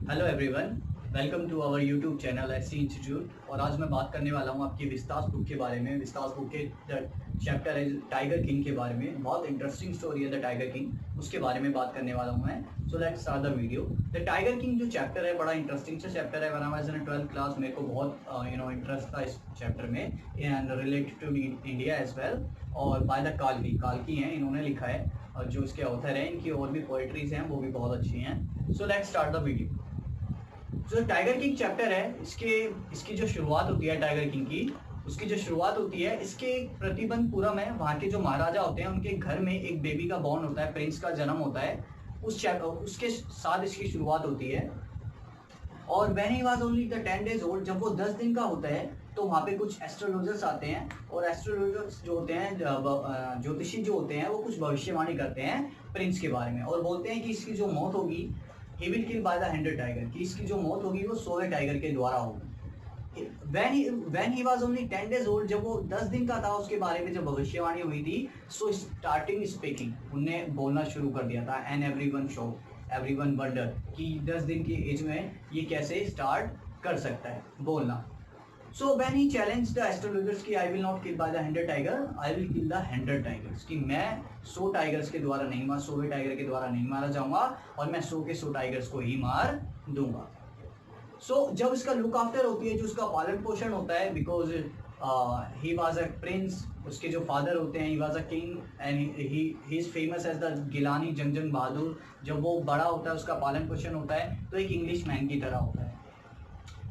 Hello everyone, welcome to our YouTube channel SC institute. और आज मैं बात करने वाला हूँ आपकी विस्तास बुक के बारे में। विस्तास बुक के चैप्टर है टाइगर किंग के बारे में। बहुत इंटरेस्टिंग स्टोरी है द टाइगर किंग, उसके बारे में बात करने वाला हूँ मैं। So let's start the video. The Tiger King जो चैप्टर है बड़ा इंटरेस्टिंग सा चैप्टर है। When I was in 12th class मेरे को बहुत इंटरेस्ट था इस चैप्टर में and related to India as well. और बाय द काल्की हैं, इन्होंने लिखा है। और जो इसके ऑथर हैं इनकी और भी पोएट्रीज हैं वो भी बहुत अच्छी हैं। सो लेट्स स्टार्ट द वीडियो। जो टाइगर किंग चैप्टर है इसकी जो शुरुआत होती है टाइगर किंग की, उसकी जो शुरुआत होती है इसके प्रतिबंधपुरम है। वहाँ के जो महाराजा होते हैं उनके घर में एक बेबी का बॉर्न होता है, प्रिंस का जन्म होता है। उसके साथ इसकी शुरुआत होती है। और when he was only the 10 days old, जब वो 10 दिन का होता है तो वहाँ पे कुछ एस्ट्रोलॉजर्स आते हैं। और एस्ट्रोलॉजर्स जो होते हैं, ज्योतिषी जो होते हैं, वो कुछ भविष्यवाणी करते हैं प्रिंस के बारे में और बोलते हैं कि इसकी जो मौत होगी he will kill by the 100 tiger, कि इसकी जो मौत होगी वो 100 टाइगर के द्वारा होगी। when he was only 10 days old, जब वो 10 दिन का था, उसके बारे में जब भविष्यवाणी हुई थी, so starting speaking, उन्होंने बोलना शुरू कर दिया था। and everyone wondered कि 10 दिन की एज में ये कैसे स्टार्ट कर सकता है बोलना। So when he challenged the astrologers कि I will not kill by the 100 tiger, I will kill the 100 tigers, कि मैं 100 टाइगर्स के द्वारा नहीं मार 100 टाइगर के द्वारा नहीं मारा जाऊंगा और मैं 100 के 100 टाइगर्स को ही मार दूंगा। जब इसका लुक आफ्टर होती है, जो उसका पालन पोषण होता है, because he was a prince, उसके जो फादर होते हैं, he was a king and he is famous as the Gilani Jung Bahadur. जब वो बड़ा होता है, उसका पालन पोषण होता है तो एक इंग्लिश मैन की तरह होता है।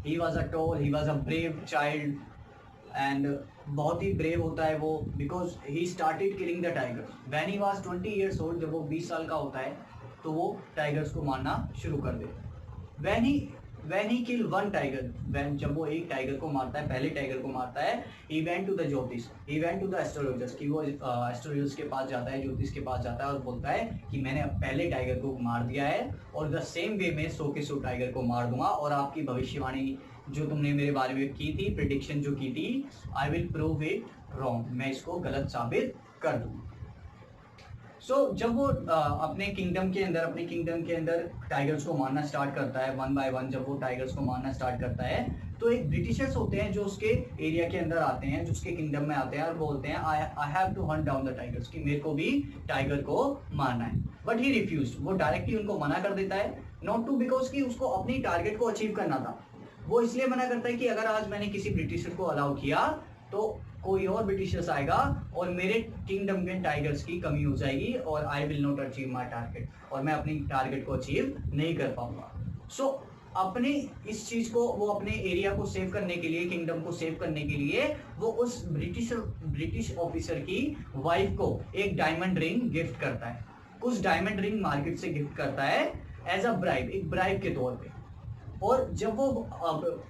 he was a brave child and बहुत ही ब्रेव होता है वो, because he started killing the tigers when he was 20 years old। जब वो 20 साल का होता है तो वो टाइगर्स को मारना शुरू कर देता है। when he kill one tiger, जब वो एक टाइगर को मारता है, पहले टाइगर को मारता है, he went to the astrologers, कि वो एस्ट्रोलॉजर्स के पास जाता है, ज्योतिष के पास जाता है और बोलता है कि मैंने पहले टाइगर को मार दिया है और द सेम वे में 100 के 100 टाइगर को मार दूंगा और आपकी भविष्यवाणी जो तुमने मेरे बारे में की थी, प्रिडिक्शन जो की थी, I will prove it wrong, मैं इसको गलत साबित कर दूंगा। जब वो अपने किंगडम के अंदर टाइगर्स को मारना स्टार्ट करता है, वन बाय वन जब वो टाइगर्स को मारना स्टार्ट करता है, तो एक ब्रिटिशर्स होते हैं जो उसके एरिया के अंदर आते हैं, जो उसके किंगडम में आते हैं और बोलते हैं I have to hunt down the tigers, कि मेरे को भी टाइगर को मारना है। बट ही रिफ्यूज्ड, वो डायरेक्टली उनको मना कर देता है। नॉट टू बिकॉज कि उसको अपनी टारगेट को अचीव करना था, वो इसलिए मना करता है कि अगर आज मैंने किसी ब्रिटिशर को अलाउ किया तो कोई और ब्रिटिशर्स आएगा और मेरे किंगडम में टाइगर्स की कमी हो जाएगी और I will not achieve my target, और मैं अपनी टारगेट को अचीव नहीं कर पाऊंगा। अपने इस चीज को, वो अपने एरिया को सेव करने के लिए, किंगडम को सेव करने के लिए, वो उस ब्रिटिश ऑफिसर की वाइफ को एक डायमंड रिंग गिफ्ट करता है। कुछ डायमंड रिंग मार्केट से गिफ्ट करता है एज अ ब्राइब, एक ब्राइब के तौर पे। और जब वो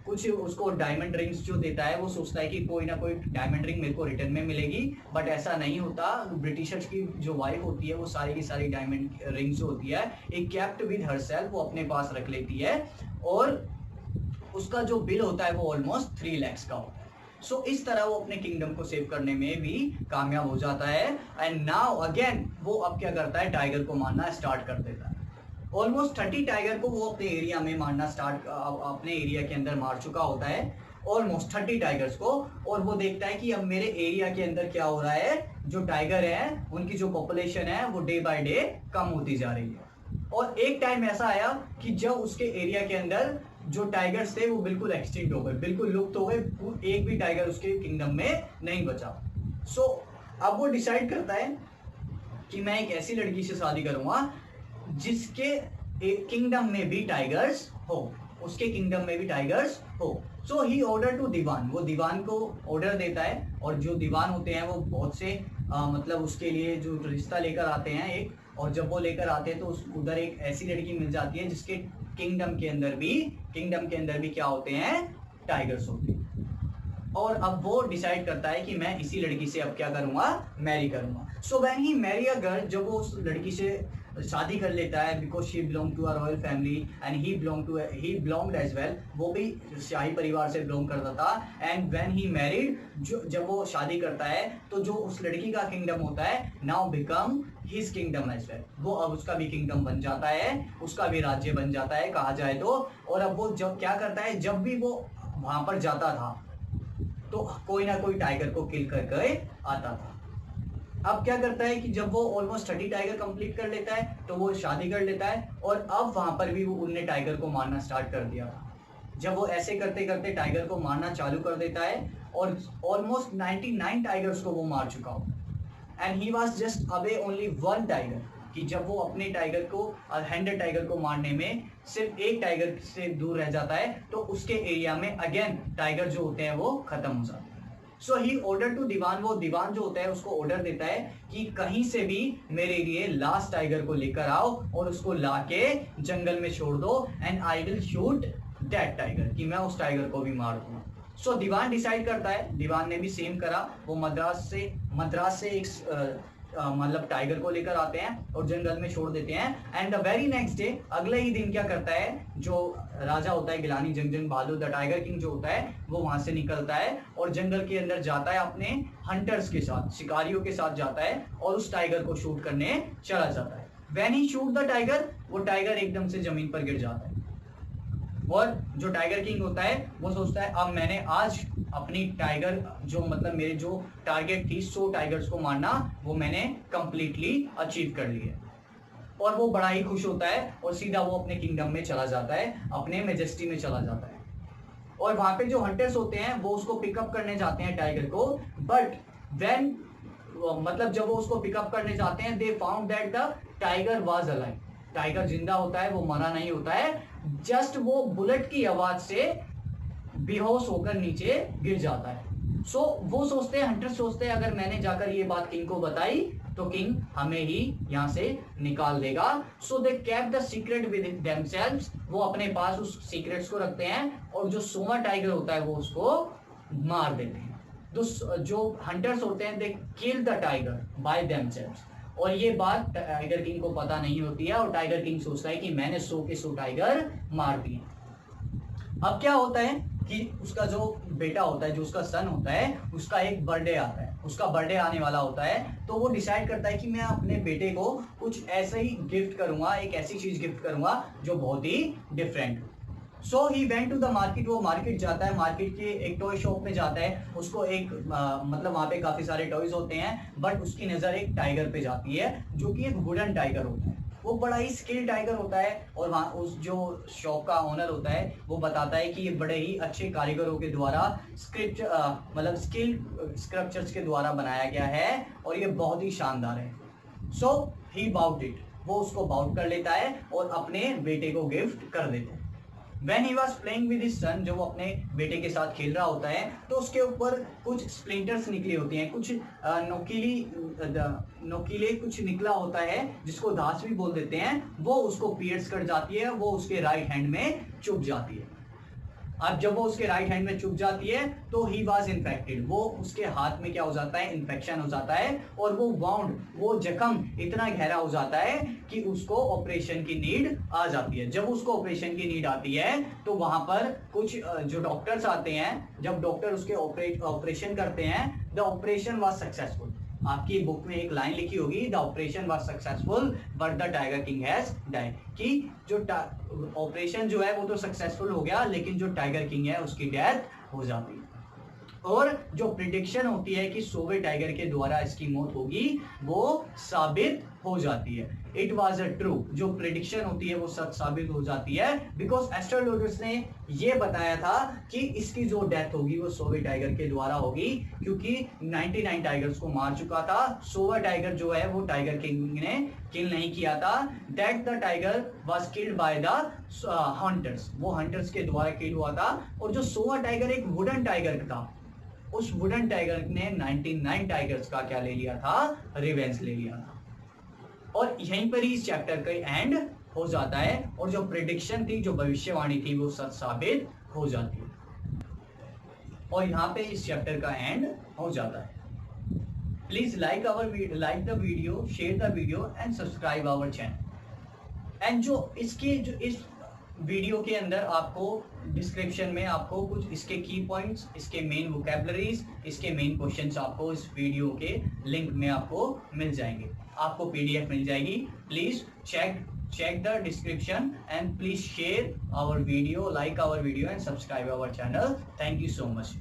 कुछ उसको डायमंड रिंग्स जो देता है, वो सोचता है कि कोई ना कोई डायमंड रिंग मेरे को रिटर्न में मिलेगी, बट ऐसा नहीं होता। ब्रिटिशर्स की जो वाइफ होती है वो सारी की सारी डायमंड रिंग्स जो होती है एक केप्ट विद हरसेल्फ, वो अपने पास रख लेती है और उसका जो बिल होता है वो ऑलमोस्ट 3 lakhs का होता है। इस तरह वो अपने किंगडम को सेव करने में भी कामयाब हो जाता है। एंड नाउ अगेन वो अब क्या करता है, टाइगर को मारना स्टार्ट कर देता है। ऑलमोस्ट 30 टाइगर को वो अपने एरिया में मारना अपने एरिया के अंदर मार चुका होता है, ऑलमोस्ट 30 टाइगर्स को। और वो देखता है कि अब मेरे एरिया के अंदर क्या हो रहा है, जो टाइगर है उनकी जो पॉपुलेशन है वो डे बाय डे कम होती जा रही है। और एक टाइम ऐसा आया कि जब उसके एरिया के अंदर जो टाइगर्स थे वो बिल्कुल एक्सटिंक्ट हो गए, बिल्कुल लुप्त हो गए, एक भी टाइगर उसके किंगडम में नहीं बचा। अब वो डिसाइड करता है कि मैं एक ऐसी लड़की से शादी करूंगा जिसके किंगडम में भी टाइगर्स हो, उसके किंगडम में भी टाइगर्स हो। ही ऑर्डर टू दीवान, वो दीवान को ऑर्डर देता है और जो दीवान होते हैं वो बहुत से मतलब उसके लिए जो रिश्ता लेकर आते हैं एक, और जब वो लेकर आते हैं तो उधर एक ऐसी लड़की मिल जाती है जिसके किंगडम के अंदर भी क्या होते हैं, टाइगर्स होते हैं। और अब वो डिसाइड करता है कि मैं इसी लड़की से अब क्या करूंगा, मैरी करूंगा। So when he marry a girl, जब वो उस लड़की से शादी कर लेता है, because she belong to a royal family and he belonged as well, वो भी शाही परिवार से बिलोंग करता था। एंड व्हेन ही मैरिड, जब वो शादी करता है तो जो उस लड़की का किंगडम होता है now become his kingdom as well, वो अब उसका भी किंगडम बन जाता है, उसका भी राज्य बन जाता है कहा जाए तो। और अब वो जब क्या करता है, जब भी वो वहां पर जाता था तो कोई ना कोई टाइगर को किल करके आता था। अब क्या करता है कि जब वो ऑलमोस्ट 30 टाइगर कंप्लीट कर लेता है तो वो शादी कर लेता है, और अब वहां पर भी वो उनने टाइगर को मारना स्टार्ट कर दिया था। जब वो ऐसे करते करते टाइगर को मारना चालू कर देता है और ऑलमोस्ट 99 टाइगर्स को वो मार चुका हो, and he was just away only one tiger, कि जब वो अपने टाइगर को 100 टाइगर को मारने में सिर्फ एक टाइगर से दूर रह जाता है तो उसके एरिया में अगेन टाइगर जो होते हैं वो खत्म हो जाते हैं। सो ही ऑर्डर टू दीवान, वो दीवान जो होता है उसको ऑर्डर देता है कि कहीं से भी मेरे लिए लास्ट टाइगर को लेकर आओ और उसको लाके जंगल में छोड़ दो, and I will shoot that tiger, कि मैं उस टाइगर को भी मार दूंगा। सो दीवान डिसाइड करता है, दीवान ने भी सेम करा, वो मद्रास से एक मतलब टाइगर को लेकर आते हैं और जंगल में छोड़ देते हैं। And the very next day, अगले ही दिन क्या करता है, जो राजा होता है गिलानी जंगजंग भालू, द टाइगर किंग जो होता है, वो वहां से निकलता है और जंगल के अंदर जाता है, अपने हंटर्स के साथ, शिकारियों के साथ जाता है और उस टाइगर को शूट करने चला जाता है। When he shoot the tiger, वो टाइगर एकदम से जमीन पर गिर जाता है, और जो टाइगर किंग होता है वो सोचता है अब मैंने आज अपनी टाइगर जो मतलब मेरे जो टारगेट थी 100 टाइगर्स को मारना, वो मैंने कंप्लीटली अचीव कर लिया। और वो बड़ा ही खुश होता है और सीधा वो अपने किंगडम में चला जाता है, अपने मेजेस्टी में चला जाता है। और वहां पे जो हंटर्स होते हैं वो उसको पिकअप करने जाते हैं टाइगर को, बट व्हेन मतलब जब वो उसको पिकअप करने जाते हैं they found that the tiger was alive, tiger जिंदा होता है, वो मरा नहीं होता है, जस्ट वो बुलेट की आवाज से बेहोश होकर नीचे गिर जाता है। सो वो सोचते हैं, हंटर सोचते हैं अगर मैंने जाकर ये बात किंग को बताई तो किंग हमें ही यहाँ से निकाल देगा। So they kept the secret with themselves, वो अपने पास उस सीक्रेट्स को रखते हैं और जो सोमा टाइगर होता है वो उसको मार देते हैं। जो हंटर्स होते हैं they kill the tiger by themselves, और ये बात टाइगर किंग को पता नहीं होती है और टाइगर किंग सोचता है कि मैंने 100 के 100 टाइगर मार दिए। अब क्या होता है कि उसका जो बेटा होता है, जो उसका सन होता है, उसका एक बर्थडे आता है, उसका बर्थडे आने वाला होता है, तो वो डिसाइड करता है कि मैं अपने बेटे को कुछ ऐसे ही गिफ्ट करूंगा, एक ऐसी चीज गिफ्ट करूंगा जो बहुत ही different. So he went to the market, वो मार्केट जाता है, मार्केट के एक टॉय शॉप में जाता है, उसको एक मतलब वहां पे काफी सारे टॉयज होते हैं, बट उसकी नजर एक टाइगर पे जाती है जो कि एक वुडन टाइगर होता है। वो बड़ा ही स्किल टाइगर होता है और वहाँ उस जो शॉप का ओनर होता है वो बताता है कि ये बड़े ही अच्छे कारीगरों के द्वारा मतलब स्किल स्क्रप्चर्स के द्वारा बनाया गया है और ये बहुत ही शानदार है। सो ही बाउट इट, वो उसको बाउट कर लेता है और अपने बेटे को गिफ्ट कर देता है। When he was playing with his son, जब वो अपने बेटे के साथ खेल रहा होता है तो उसके ऊपर कुछ स्प्लिंटर्स निकली होती हैं, कुछ नोकीले कुछ निकला होता है जिसको दास भी बोल देते हैं, वो उसको पियर्स कर जाती है, वो उसके राइट हैंड में चुभ जाती है। अब जब वो उसके राइट हैंड में चुभ जाती है तो ही वाज इन्फेक्टेड, वो उसके हाथ में क्या हो जाता है, इन्फेक्शन हो जाता है और वो वाउंड, वो जख्म इतना गहरा हो जाता है कि उसको ऑपरेशन की नीड आ जाती है। जब उसको ऑपरेशन की नीड आती है तो वहां पर कुछ जो डॉक्टर्स आते हैं, जब डॉक्टर उसके ऑपरेशन करते हैं, द ऑपरेशन वाज सक्सेसफुल। आपकी बुक में एक लाइन लिखी होगी, the operation was successful but the Tiger king has died, कि जो ऑपरेशन जो है वो तो सक्सेसफुल हो गया लेकिन जो टाइगर किंग है उसकी डेथ हो जाती है। और जो प्रिडिक्शन होती है कि 100वें टाइगर के द्वारा इसकी मौत होगी वो साबित हो जाती है। इट वॉज अ ट्रू, जो प्रिडिक्शन होती है वो सच साबित हो जाती है, बिकॉज एस्ट्रोलॉजर्स ने ये बताया था कि इसकी जो डेथ होगी वो 100वें टाइगर के द्वारा होगी, क्योंकि 99 टाइगर्स को मार चुका था, 100वां टाइगर जो है वो टाइगर किंग ने किल नहीं किया था। That the tiger was killed by the hunters, वो हंटर्स के द्वारा किल हुआ था। और जो 100वां टाइगर एक वुडन टाइगर था, उस वुडन टाइगर ने 99 टाइगर्स का क्या ले लिया था, रिवेंज ले लिया था। और यहीं पर ही इस चैप्टर का एंड हो जाता है और जो प्रेडिक्शन थी, जो भविष्यवाणी थी, वो सच साबित हो जाती है। और यहाँ पे इस चैप्टर का एंड हो जाता है। Please like the video, share the video and subscribe our channel. And जो इस वीडियो के अंदर आपको डिस्क्रिप्शन में आपको कुछ इसके की पॉइंट्स, इसके मेन वोकैबुलरीज, इसके मेन क्वेश्चंस आपको इस वीडियो के लिंक में आपको मिल जाएंगे, आपको पीडीएफ मिल जाएगी। Please check the description and please share our video, like our video and subscribe our channel. Thank you so much.